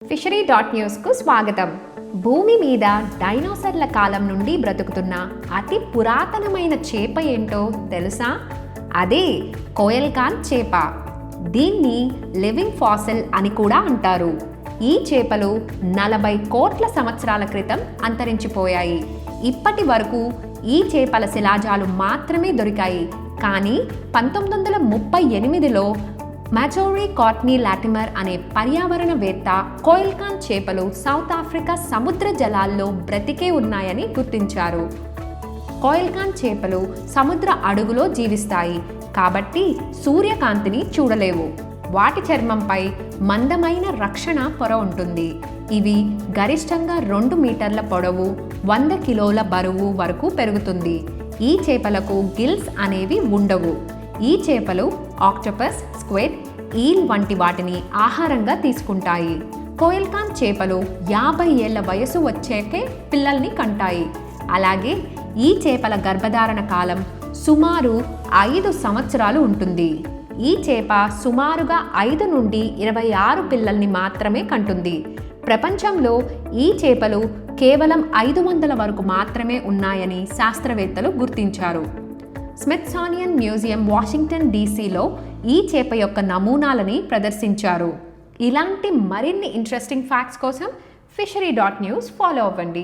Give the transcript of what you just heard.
fishery.news కు స్వాగతం. భూమి మీద డైనోసార్ల కాలం నుండి బ్రతుకుతున్న అతి పురాతనమైన చేప ఏంటో తెలుసా? అదే కోయల్కాన్ చేప. దీన్ని లివింగ్ ఫాసిల్ అని కూడా అంటారు. ఈ చేపలు 40 కోట్ల సంవత్సరాల క్రితం అంతరించిపోయాయి. ఇప్పటి వరకు ఈ చేపల శిలాజాలు మాత్రమే దొరికాయి. కానీ 1938లో మాజోరీ కాట్నీ లాటిమర్ అనే పర్యావరణవేత్త కోయల్కాన్ చేపలు సౌత్ ఆఫ్రికా సముద్ర జలాల్లో బ్రతికే ఉన్నాయని గుర్తించారు. కోయల్కాన్ చేపలు సముద్ర అడుగులో జీవిస్తాయి కాబట్టి సూర్యకాంతిని చూడలేవు. వాటి చర్మంపై మందమైన రక్షణ పొర ఉంటుంది. ఇవి గరిష్టంగా 2 మీటర్ల పొడవు, 100 కిలోల బరువు వరకు పెరుగుతుంది. ఈ చేపలకు గిల్స్ అనేవి ఉండవు. ఈ చేపలు ఆక్టోపస్, స్క్విడ్, ఈల్ వంటి వాటిని ఆహారంగా తీసుకుంటాయి. కోయల్కాన్ చేపలు 50 ఏళ్ల వయసు వచ్చాకే పిల్లల్ని కంటాయి. అలాగే ఈ చేపల గర్భధారణ కాలం సుమారు 5 సంవత్సరాలు ఉంటుంది. ఈ చేప సుమారుగా 5 నుండి 26 పిల్లల్ని మాత్రమే కంటుంది. ప్రపంచంలో ఈ చేపలు కేవలం 500 వరకు మాత్రమే ఉన్నాయని శాస్త్రవేత్తలు గుర్తించారు. స్మిత్సోనియన్ మ్యూజియం వాషింగ్టన్ డీసీలో ఈ చేప యొక్క నమూనాలని ప్రదర్శించారు. ఇలాంటి మరిన్ని ఇంట్రెస్టింగ్ ఫ్యాక్ట్స్ కోసం fishery.news ఫాలో అవ్వండి.